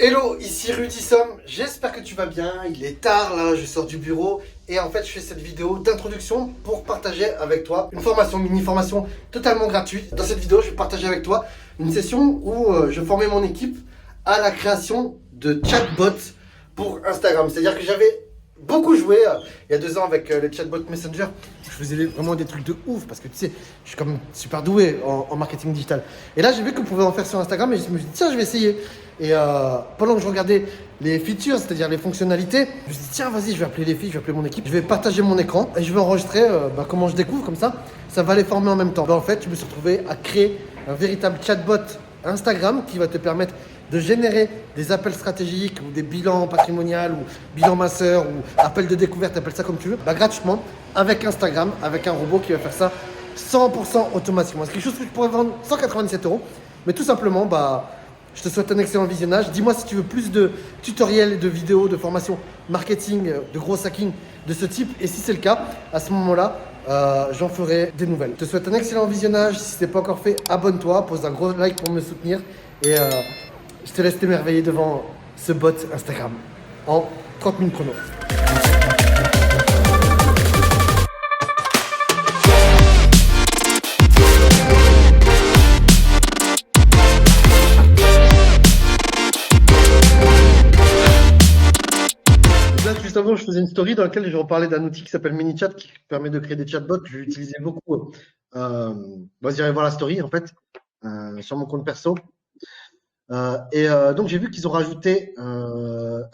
Hello, ici Rudy Somme, j'espère que tu vas bien, il est tard là, je sors du bureau et en fait je fais cette vidéo d'introduction pour partager avec toi une formation, mini-formation totalement gratuite. Dans cette vidéo je vais partager avec toi une session où je formais mon équipe à la création de chatbots pour Instagram. C'est-à-dire que j'avais beaucoup joué il y a 2 ans avec les chatbots Messenger. Je faisais vraiment des trucs de ouf parce que tu sais, je suis comme super doué en marketing digital. Et là, j'ai vu qu'on pouvait en faire sur Instagram et je me suis dit, tiens, je vais essayer. Et pendant que je regardais les features, c'est-à-dire les fonctionnalités, je me suis dit, tiens, vas-y, je vais appeler les filles, je vais appeler mon équipe, je vais partager mon écran et je vais enregistrer comment je découvre comme ça va les former en même temps. En fait, je me suis retrouvé à créer un véritable chatbot Instagram qui va te permettre de générer des appels stratégiques ou des bilans patrimoniaux ou bilans masseurs ou appels de découverte, appelle ça comme tu veux, gratuitement avec Instagram, avec un robot qui va faire ça 100% automatiquement. C'est quelque chose que je pourrais vendre 197 €, mais tout simplement, je te souhaite un excellent visionnage. Dis-moi si tu veux plus de tutoriels, de vidéos, de formations marketing, de gros hacking de ce type. Et si c'est le cas, à ce moment-là, j'en ferai des nouvelles. Je te souhaite un excellent visionnage. Si ce n'est pas encore fait, abonne-toi, pose un gros like pour me soutenir. Et je te laisse t'émerveiller devant ce bot Instagram en 30 minutes chrono. Là, juste avant, je faisais une story dans laquelle je reparlais d'un outil qui s'appelle ManyChat qui permet de créer des chatbots que j'utilisais beaucoup. Vas-y, allez voir la story en fait sur mon compte perso. Donc j'ai vu qu'ils ont rajouté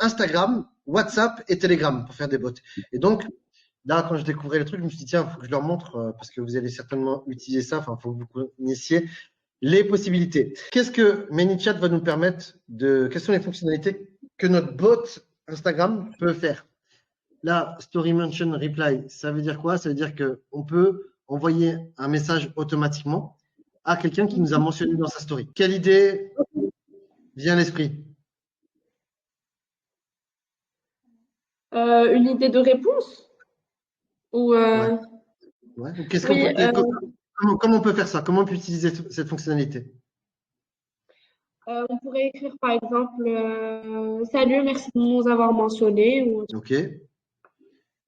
Instagram, WhatsApp et Telegram pour faire des bots. Et donc là, quand je découvrais le truc, je me suis dit tiens, il faut que je leur montre parce que vous allez certainement utiliser ça. Enfin, il faut que vous connaissiez les possibilités. Qu'est-ce que ManyChat va nous permettre quelles sont les fonctionnalités que notre bot Instagram peut faire? Là, Story Mention Reply, ça veut dire quoi? Ça veut dire qu'on peut envoyer un message automatiquement à quelqu'un qui nous a mentionné dans sa story. Quelle idée vient à l'esprit? Une idée de réponse? Ou Ouais. Ouais. Qu'est-ce qu'on oui, peut, comment on peut faire ça? Comment on peut utiliser cette fonctionnalité? on pourrait écrire par exemple Salut, merci de nous avoir mentionné ou Ok,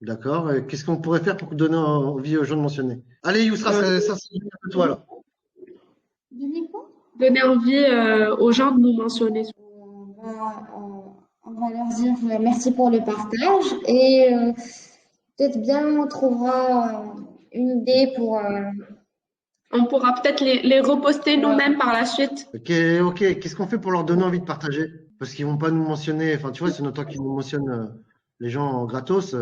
d'accord. Qu'est-ce qu'on pourrait faire pour donner envie aux gens de mentionner? Allez, Yousra, euh, ça c'est un peu toi là. donner envie aux gens de nous mentionner. On va leur dire merci pour le partage et peut-être bien on trouvera une idée pour On pourra peut-être les reposter nous-mêmes par la suite. Ok, ok. Qu'est-ce qu'on fait pour leur donner envie de partager? Parce qu'ils vont pas nous mentionner. Enfin, tu vois, c'est notre temps qu'ils nous mentionnent les gens en gratos.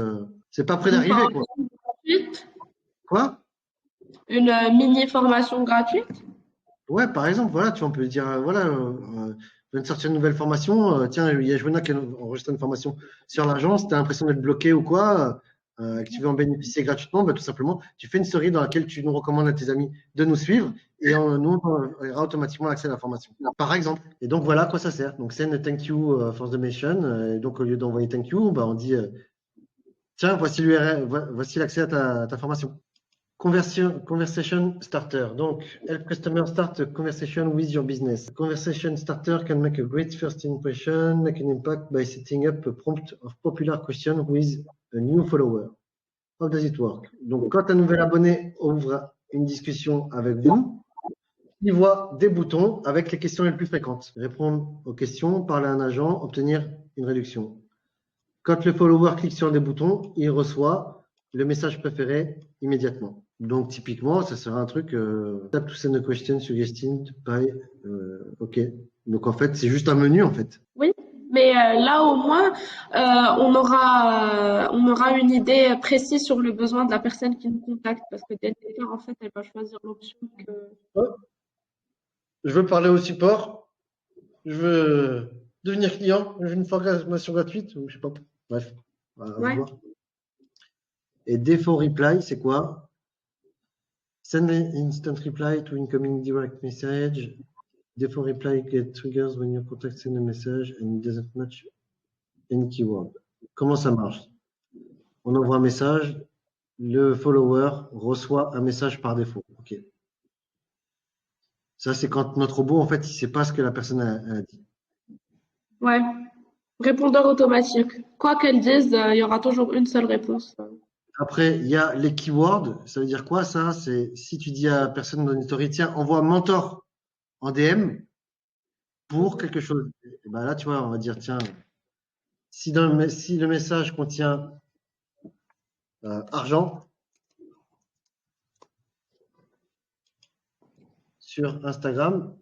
C'est pas près Une d'arriver, quoi. formation gratuite, Quoi? une mini formation gratuite. Ouais, par exemple, voilà, tu vois, on peut dire, voilà, je viens de sortir une nouvelle formation. Tiens, il y a Joanna qui a enregistré une formation sur l'agence. Tu as l'impression d'être bloqué ou quoi, que tu veux en bénéficier gratuitement, tout simplement, tu fais une story dans laquelle tu nous recommandes à tes amis de nous suivre et nous, on aura automatiquement accès à la formation. Par exemple. Et donc, voilà à quoi ça sert. Donc, send a thank you for the mission. Et donc, au lieu d'envoyer thank you, on dit, tiens, voici l'URL, voici l'accès à ta formation. Conversation starter. Donc, help customer start a conversation with your business. Conversation starter can make a great first impression, make an impact by setting up a prompt of popular question with a new follower. How does it work? Donc, quand un nouvel abonné ouvre une discussion avec vous, il voit des boutons avec les questions les plus fréquentes. Répondre aux questions, parler à un agent, obtenir une réduction. Quand le follower clique sur des boutons, il reçoit le message préféré immédiatement. Donc, typiquement, ça sera un truc, tap to send a question suggested by, OK. Donc, en fait, c'est juste un menu, en fait. Oui, mais là au moins on aura une idée précise sur le besoin de la personne qui nous contacte parce que dès le départ en fait elle va choisir l'option que. Ouais. Je veux parler au support. Je veux devenir client. Je veux une formation gratuite ou je sais pas. Bref, on va Ouais. voir. Et default reply, c'est quoi? Send an instant reply to incoming direct message. Default reply get triggers when your contact send a message and it doesn't match any keyword. Comment ça marche? On envoie un message, le follower reçoit un message par défaut. Ok. Ça, c'est quand notre robot, en fait, il sait pas ce que la personne a dit. Ouais. Répondeur automatique. Quoi qu'elle dise, il y aura toujours une seule réponse. Après, il y a les keywords. Ça veut dire quoi, ça? C'est si tu dis à la personne dans une story, tiens, envoie mentor en DM pour Mhm. quelque chose. Et ben là, tu vois, on va dire, tiens, si le message contient argent sur Instagram,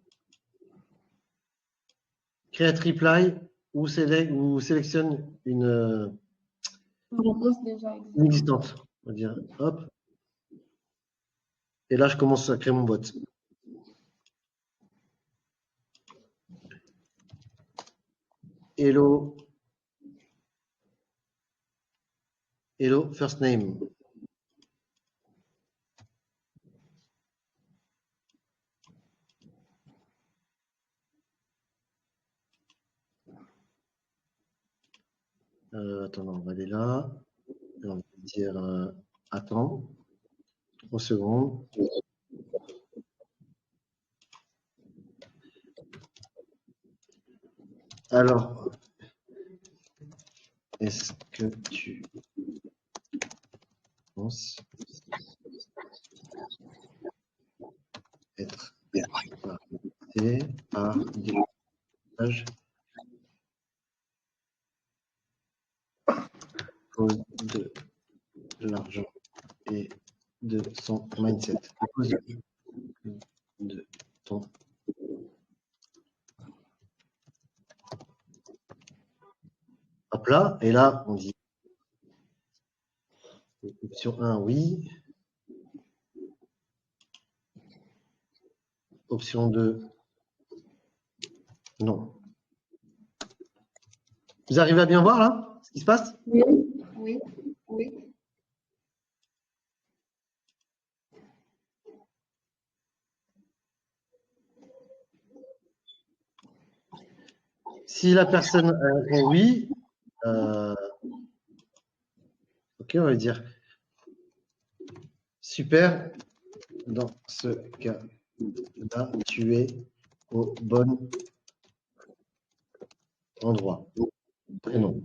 create reply ou sélectionne Une réponse déjà une existante. existante. On va dire, hop. Et là, je commence à créer mon bot. Hello, hello, first name. Attends, non, on va aller là. Et on va dire, attends, 3 secondes. Alors, est-ce que tu penses être intéressé par des messages cause de l'argent et de son mindset? À cause de ton. Hop là, et là, on dit option 1, oui. Option 2, non. Vous arrivez à bien voir là ce qui se passe? Oui. Oui, oui. Si la personne répond oui, ok, on va dire super. Dans ce cas-là, tu es au bon endroit. Prénom.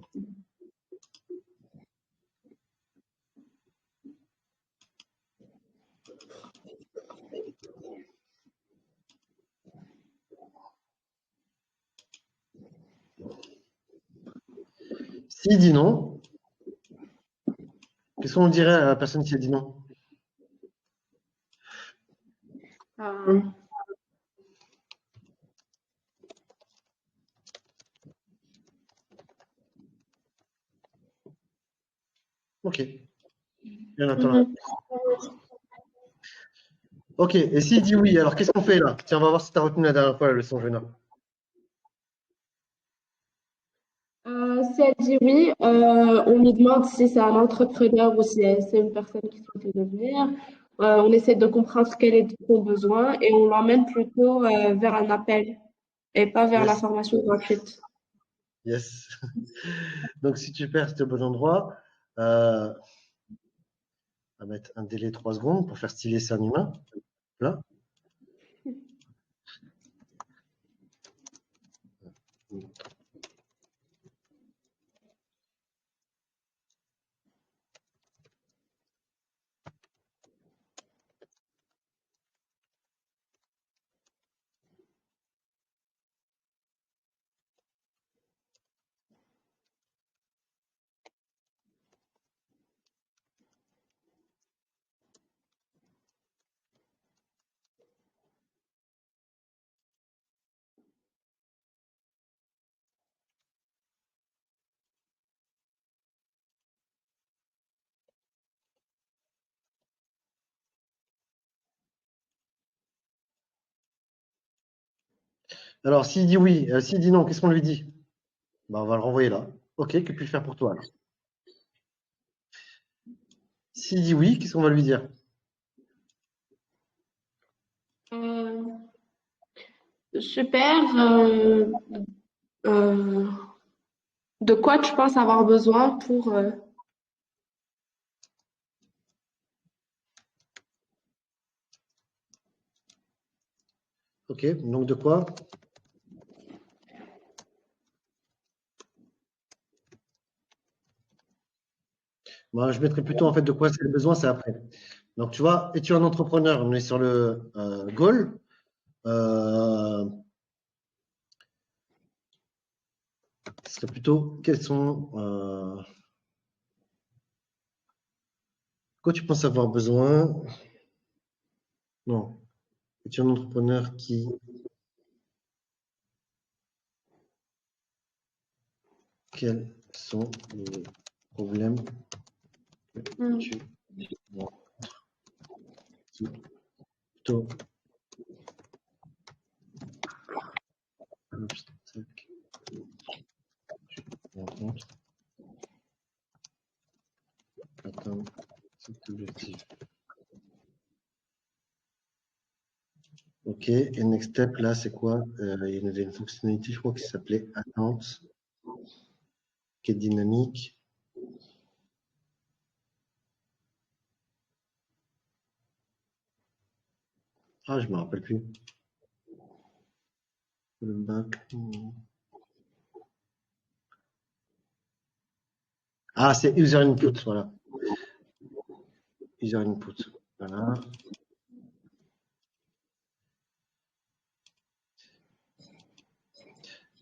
S'il dit non, qu'est-ce qu'on dirait à la personne qui a dit non? Euh, Ok, bien attends là. mhm. Ok, et s'il dit oui, alors qu'est-ce qu'on fait là? Tiens, on va voir si tu as retenu la dernière fois la leçon, Joanna. Si elle dit oui, on lui demande si c'est un entrepreneur ou si c'est une personne qui souhaite le devenir. On essaie de comprendre quel est son besoin et on l'emmène plutôt vers un appel et pas vers la Yes, formation gratuite. yes. Donc si tu perds, c'est au bon endroit. On va mettre un délai 3 secondes pour faire styler, c'est un humain. Là. Alors s'il dit oui, s'il dit non, qu'est-ce qu'on lui dit? Bah, on va le renvoyer là. Ok, que puis-je faire pour toi alors? S'il dit oui, qu'est-ce qu'on va lui dire? Euh, super. Euh, de quoi tu penses avoir besoin pour... Ok, donc de quoi? Moi, je mettrais plutôt en fait de quoi c'est le besoin, c'est après. Donc, tu vois, es-tu un entrepreneur? On est sur le goal. Euh, Ce serait plutôt quels sont quoi tu penses avoir besoin? Non. Es-tu un entrepreneur qui quels sont les problèmes que Mm. tu vois qui plutôt l'obstacle que tu rencontres pour atteindre cet objectif? Ok, et next step là, c'est quoi? Il y avait une fonctionnalité, je crois, qui s'appelait attente, qui est dynamique. Ah, je me rappelle plus. Le bac. Ah, c'est user input, voilà. User input. Voilà.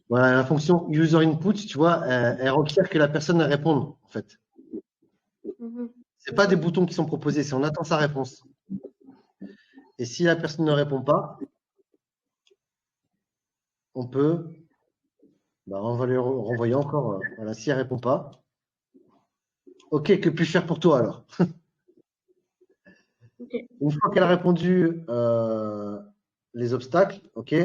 Voilà, la fonction user input, tu vois, elle requiert que la personne réponde, en fait. Mhm. C'est pas des boutons qui sont proposés, c'est on attend sa réponse. Et si la personne ne répond pas, on peut on va lui renvoyer encore. Voilà, si elle répond pas, ok, que puis-je faire pour toi alors? Ok. Une fois qu'elle a répondu les obstacles, ok,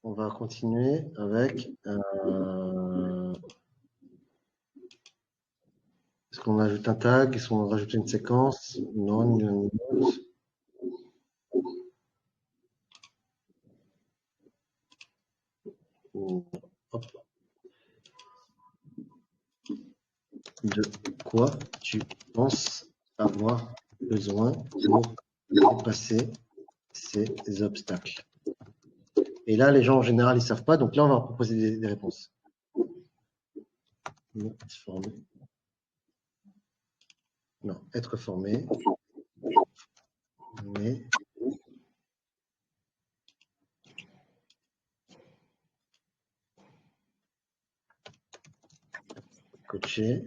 on va continuer avec. Est-ce qu'on ajoute un tag? Est-ce qu'on rajoute une séquence? Non, ni l'un ni l'autre. Hop. De quoi tu penses avoir besoin pour dépasser ces obstacles? Et là, les gens en général, ils savent pas, donc là, on va leur proposer des réponses. Être formé. Non, être formé. Mais coacher.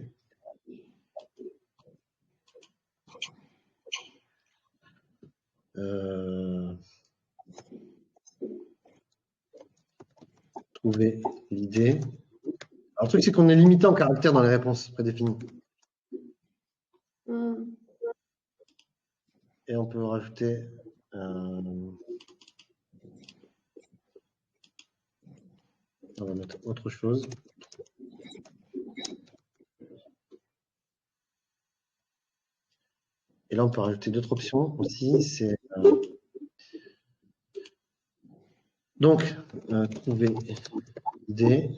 Euh, trouver l'idée. Alors, le truc, c'est qu'on est limité en caractères dans les réponses prédéfinies. Mm. Et on peut rajouter. On va mettre autre chose. Et là, on peut rajouter d'autres options aussi. C'est donc trouver l'idée.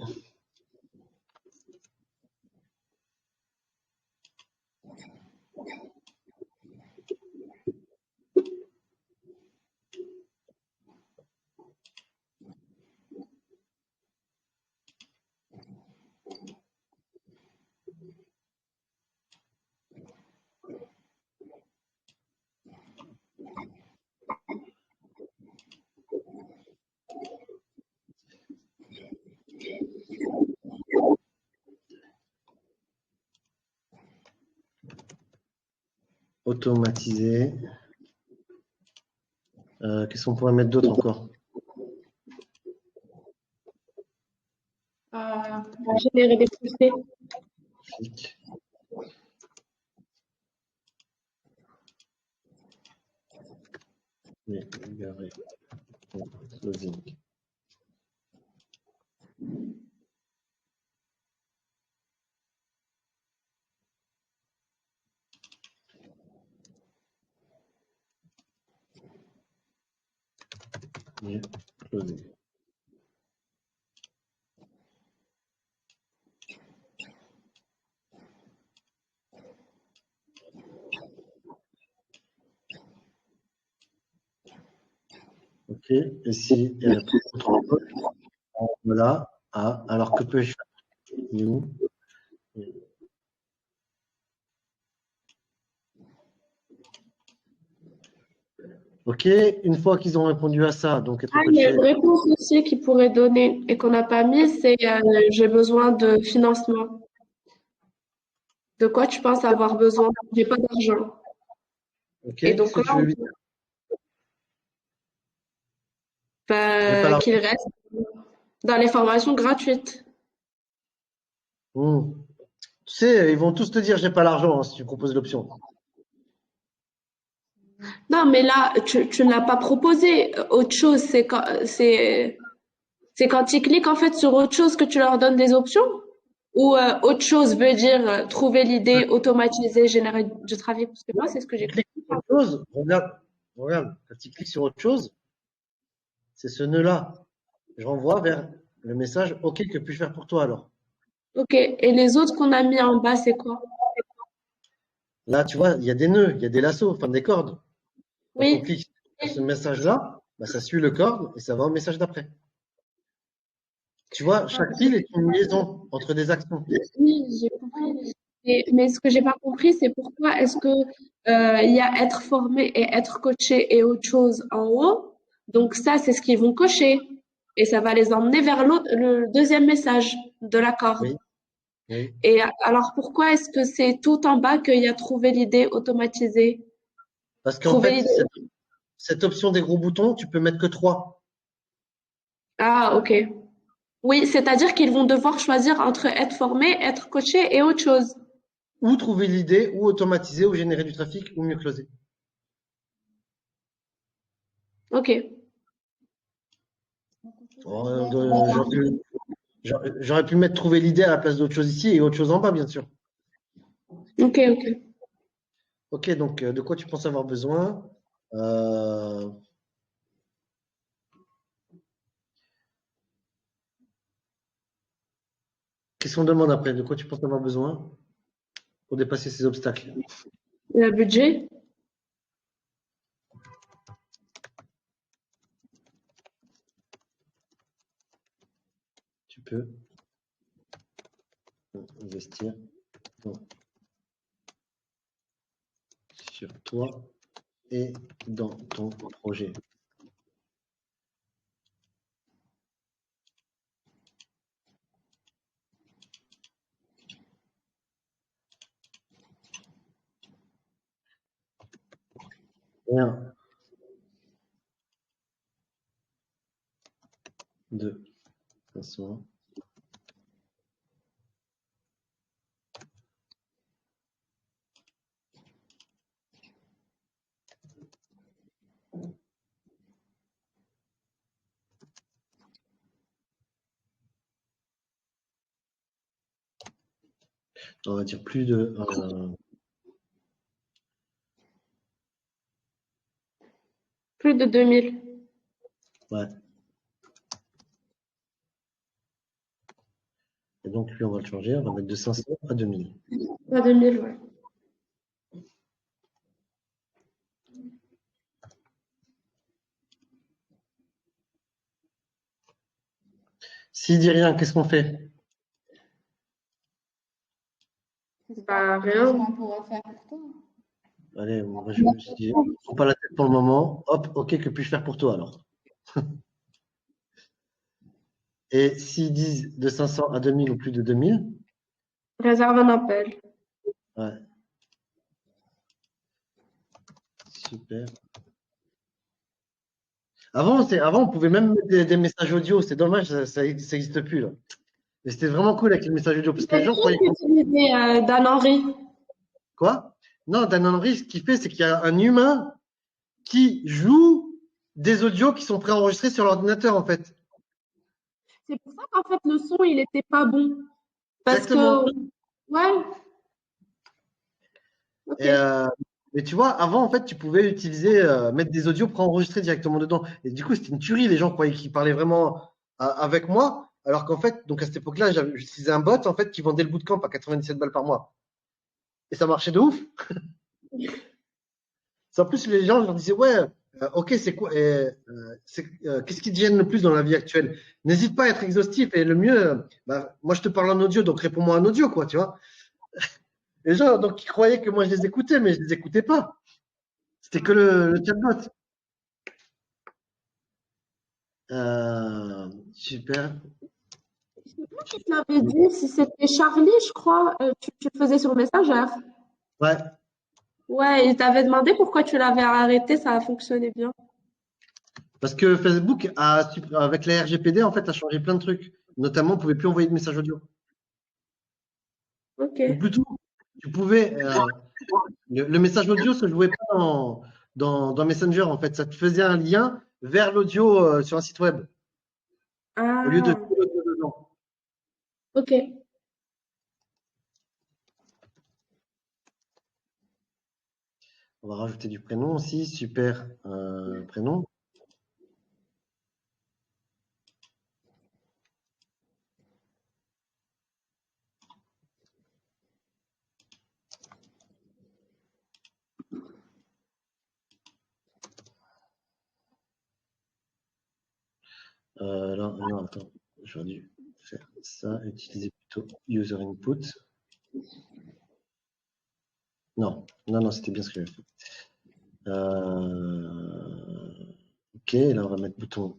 Automatiser. Qu'est-ce qu'on pourrait mettre d'autre encore? Générer des poussées. Clic. Et libérer. Closing. Et closing. Ok. Et si voilà. Ah, alors que peux-je faire? Il est où? Ok, une fois qu'ils ont répondu à ça, donc être Ah, il y a coaché. une réponse aussi qu'ils pourraient donner et qu'on n'a pas mis, c'est j'ai besoin de financement. De quoi tu penses avoir besoin? J'ai pas d'argent. Ok, Et qu'est-ce donc que là, tu veux lui dire? J'ai pas qu'il l'argent. reste dans les formations gratuites. Hmm. Tu sais, ils vont tous te dire j'ai pas l'argent hein, si tu proposes l'option. Non, mais là, tu ne l'as pas proposé. Autre chose, c'est quand ils cliquent en fait sur autre chose que tu leur donnes des options. Ou autre chose veut dire trouver l'idée, automatiser, générer du trafic. Parce que moi, c'est ce que Tu j'ai cliques compris. sur autre chose, regarde, quand tu cliques sur autre chose, c'est ce nœud-là. Je renvoie vers le message OK, que puis-je faire pour toi alors? Ok. Et les autres qu'on a mis en bas, c'est quoi? Là, tu vois, il y a des nœuds, il y a des lassos, enfin des cordes. Quand on Oui, clique sur ce message-là, bah, ça suit le corde et ça va au message d'après. Tu vois, chaque fil est une liaison entre des actions. oui, j'ai compris. Mais ce que j'ai pas compris, c'est pourquoi est-ce que il y a être formé et être coaché et autre chose en haut. Donc ça, c'est ce qu'ils vont cocher. Et ça va les emmener vers l'autre, le deuxième message de la corde. Oui, oui. Et alors pourquoi est-ce que c'est tout en bas qu'il y a trouvé l'idée automatisée? Parce qu'en Trouver fait, l'idée. cette option des gros boutons, tu peux mettre que 3. Ah, ok. Oui, c'est-à-dire qu'ils vont devoir choisir entre être formé, être coaché et autre chose. Ou trouver l'idée, ou automatiser, ou générer du trafic, ou mieux closer. Ok. Oh, j'aurais pu mettre trouver l'idée à la place d'autre chose ici et autre chose en bas, bien sûr. Ok, ok. Ok, donc de quoi tu penses avoir besoin? Euh, Qu'est-ce qu'on demande après? De quoi tu penses avoir besoin pour dépasser ces obstacles? Le budget? Tu peux investir sur toi et dans ton projet. Rien de façon. On va dire plus de. Plus de 2000. Ouais. Et donc, lui, on va le changer. On va mettre de 500 à 2000. Pas 2000, ouais. S'il dit rien, qu'est-ce qu'on fait? Bah, Qu'est-ce rien. qu'on pourrait faire pour toi? Allez, moi, je dis, prends pas la tête pour le moment. Hop, ok, que puis-je faire pour toi alors? Et s'ils disent de 500 à 2000 ou plus de 2000, Réserve un appel. ouais, super. Avant, on pouvait même mettre des messages audio. C'est dommage, ça n'existe plus là. Mais c'était vraiment cool avec les messages audio parce que C'est les gens qui croyaient qui utilisait Dan Henry? quoi? Non, Dan Henry, ce qu'il fait, c'est qu'il y a un humain qui joue des audios qui sont préenregistrés sur l'ordinateur en fait. C'est pour ça qu'en fait le son il était pas bon. Parce Exactement. que ouais, ok. Et, mais tu vois, avant, en fait, tu pouvais utiliser, mettre des audios préenregistrés directement dedans. Et du coup, c'était une tuerie. Les gens croyaient qu'ils parlaient vraiment avec moi. Alors qu'en fait, donc à cette époque-là, j'utilisais un bot en fait qui vendait le bootcamp à 97 balles par mois. Et ça marchait de ouf. En plus, les gens, je leur disais, ouais, Ok, c'est quoi qu'est-ce qui te gêne le plus dans la vie actuelle? N'hésite pas à être exhaustif et le mieux, bah, moi je te parle en audio, donc réponds-moi en audio, quoi, tu vois. Les gens, donc, ils croyaient que moi je les écoutais, mais je les écoutais pas. C'était que le chatbot. Super. Tu m'avais dit si c'était Charlie, je crois, tu le faisais sur Messenger. Ouais, Ouais, il t'avait demandé pourquoi tu l'avais arrêté, ça a fonctionné bien. parce que Facebook, avec la RGPD, en fait, a changé plein de trucs. Notamment, on pouvait plus envoyer de messages audio. Ok. Ou plutôt, tu pouvais, le message audio se jouait pas dans Messenger, en fait. Ça te faisait un lien vers l'audio sur un site web, au lieu de Ah, jouer l'audio dedans. ok. On va rajouter du prénom aussi. Super prénom. Alors, non, attends. J'aurais dû faire ça. Utiliser plutôt user input. Non, non, non, c'était bien ce que j'avais fait. Ok, là, on va mettre bouton.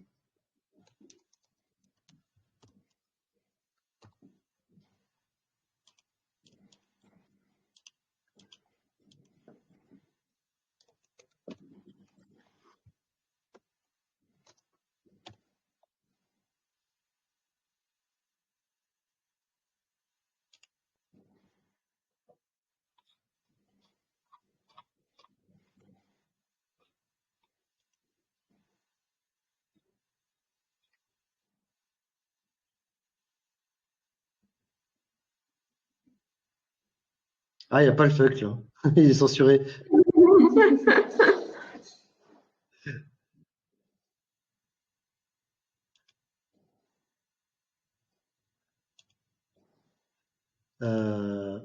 Ah, il n'y a pas le fuck, là. Il est censuré.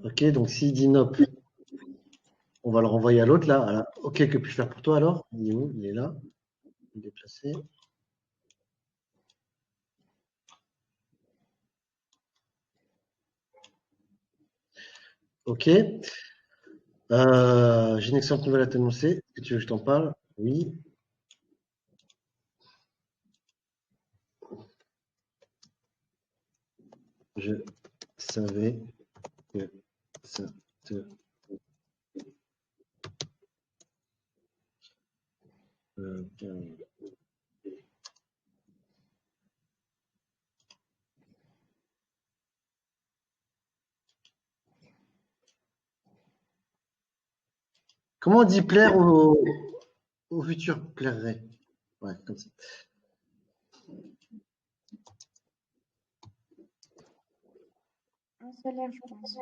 Ok, donc s'il dit nope, on va le renvoyer à l'autre, là. Ok, que puis-je faire pour toi, alors? Il est où? Il est là. Il est placé. Ok. J'ai une excellente nouvelle à t'annoncer. Est-ce que tu veux que je t'en parle? Oui. Je savais que ça te bien. Comment on dit plaire au futur? Plairait. Ouais, comme ça. Un solaire, je pense.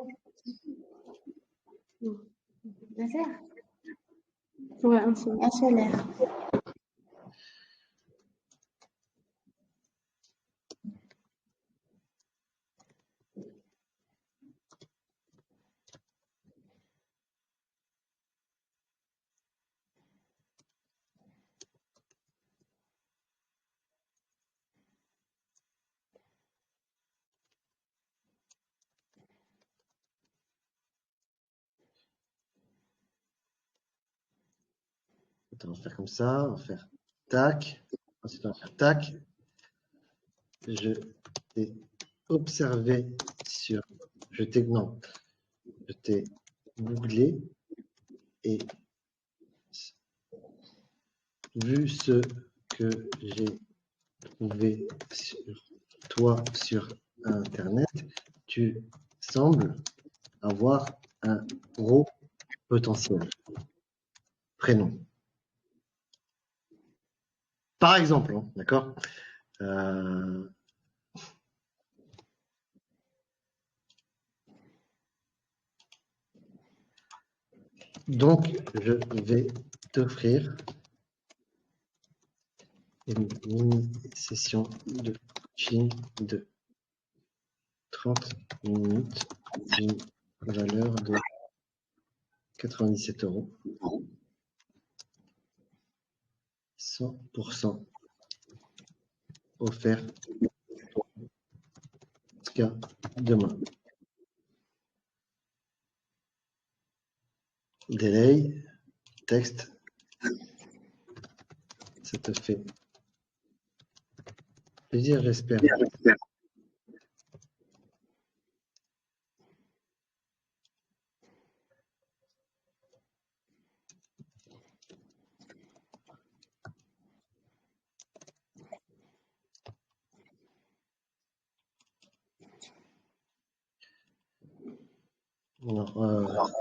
Laser? Ouais, un seul. Un solaire. Attends, on va faire comme ça. On va faire tac. Ensuite, on va faire tac. Je t'ai observé sur. Non. Je t'ai googlé et vu ce que j'ai trouvé sur toi sur Internet, tu sembles avoir un gros potentiel. Prénom. Par exemple, hein, d'accord. Euh, donc, je vais t'offrir une mini session de coaching de 30 minutes d'une valeur de 97 €. 100% offert jusqu'à demain. Délai, texte, ça te fait plaisir, j'espère. Alors,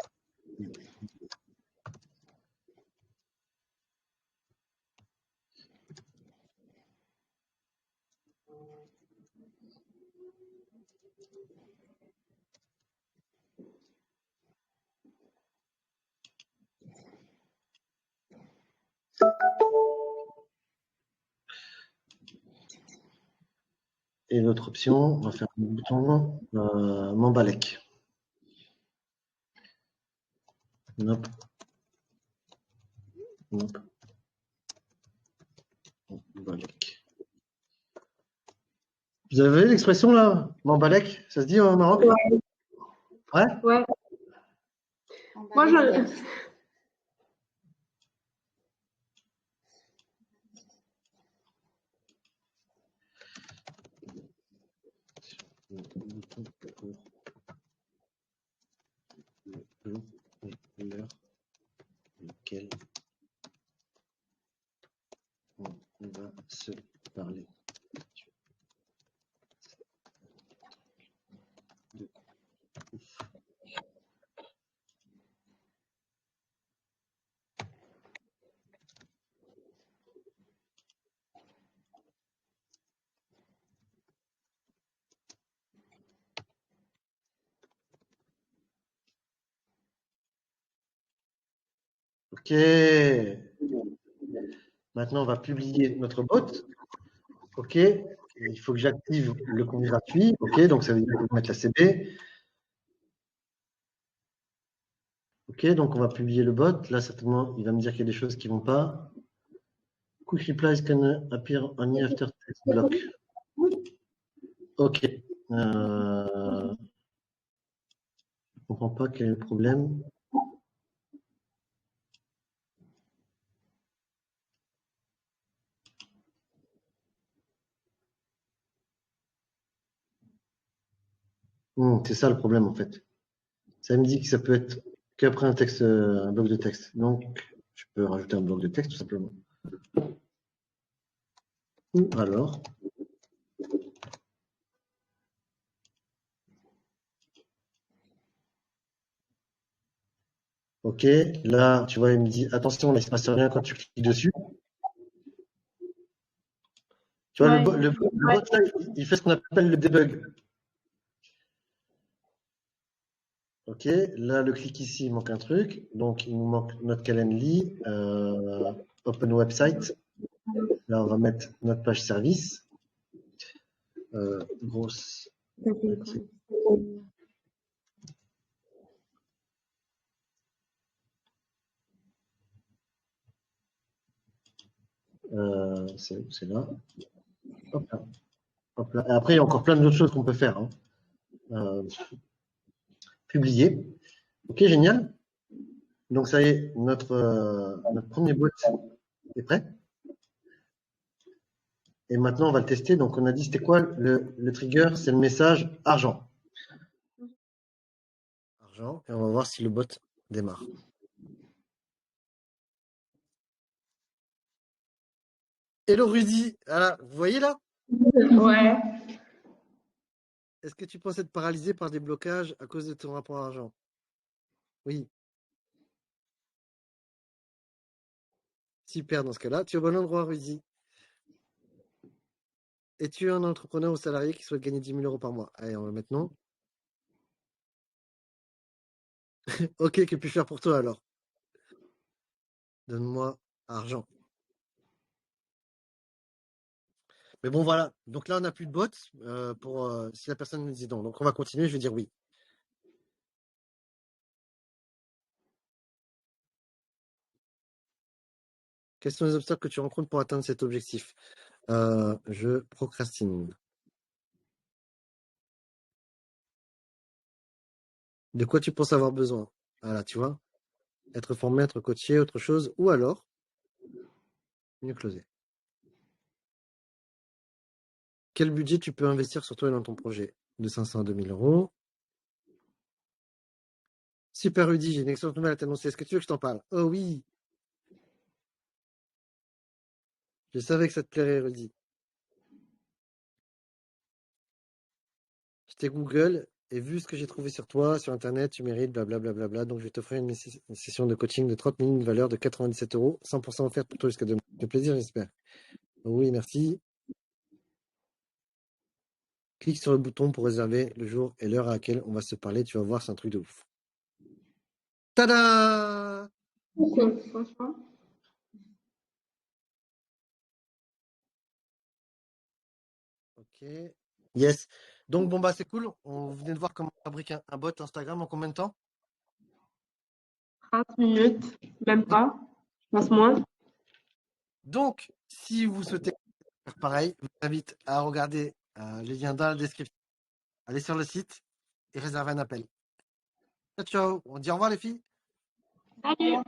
et l'autre option, on va faire un bouton Mambalek. Nope. Nope. Mambalek. Vous avez l'expression là, Mambalek? Ça se dit au Maroc? Ouais. Ouais. Moi, je... Le jour et l'heure lequel on va se parler. De ouf. Ok. Maintenant, on va publier notre bot. Ok. Il faut que j'active le compte gratuit. Ok. Donc, ça veut dire qu'il faut mettre la CB. Ok. Donc, on va publier le bot. Là, certainement, il va me dire qu'il y a des choses qui ne vont pas. Quick replies can appear only after text block. Ok. Je ne comprends pas quel est le problème. C'est ça le problème en fait. Ça me dit que ça peut être qu'après un texte, un bloc de texte. Donc, je peux rajouter un bloc de texte tout simplement. Ou alors, ok, là, tu vois, il me dit attention, là, il ne se passe rien quand tu cliques dessus. Tu vois, Ouais. le bot là, il fait ce qu'on appelle le debug. Ok, là, le clic ici, il manque un truc. Donc, il nous manque notre Calendly, Open Website. Là, on va mettre notre page service. Grosse. C'est là. Hop là. Hop là. Et après, il y a encore plein d'autres choses qu'on peut faire. Hein. Publier. Ok, génial. Donc, ça y est, notre premier bot est prêt. Et maintenant, on va le tester. Donc, on a dit, c'était quoi le trigger? C'est le message argent. Argent. Et on va voir si le bot démarre. Hello Rudy. Voilà, vous voyez là? Ouais. Est-ce que tu penses être paralysé par des blocages à cause de ton rapport à argent? Oui. Super, dans ce cas-là, tu es au bon endroit, Rudy. Es-tu un entrepreneur ou salarié qui souhaite gagner 10 000 euros par mois? Allez, on va mettre non. Ok, que puis-je faire pour toi alors? Donne-moi argent. Mais bon, voilà. Donc là, on n'a plus de bots pour si la personne nous dit non. Donc on va continuer, je vais dire oui. Quels sont les obstacles que tu rencontres pour atteindre cet objectif? Je procrastine. De quoi tu penses avoir besoin? Voilà, tu vois? Être formé, être coaché, autre chose, ou alors, mieux closer. Quel budget tu peux investir sur toi et dans ton projet? De 500 à 2000 euros. Super Rudy, j'ai une excellente nouvelle à t'annoncer. Est-ce que tu veux que je t'en parle? Oh oui! Je savais que ça te plairait, Rudy. Je t'ai Google et vu ce que j'ai trouvé sur toi, sur Internet, tu mérites, blablabla. Donc, je vais t'offrir une session de coaching de 30 minutes, une valeur de 97 euros, 100% offerte pour toi jusqu'à demain. Ça fait plaisir, j'espère. Oui, merci. Clique sur le bouton pour réserver le jour et l'heure à laquelle on va se parler. Tu vas voir, c'est un truc de ouf. Tada! Pourquoi, franchement? Ok. Yes. Donc, bon, bah, c'est cool. On venait de voir comment on fabrique un bot Instagram en combien de temps? 30 minutes, même pas. Je pense moins. Donc, si vous souhaitez faire pareil, je vous invite à regarder les liens dans la description. Allez sur le site et réservez un appel. Ciao, ciao. On dit au revoir, les filles. Salut!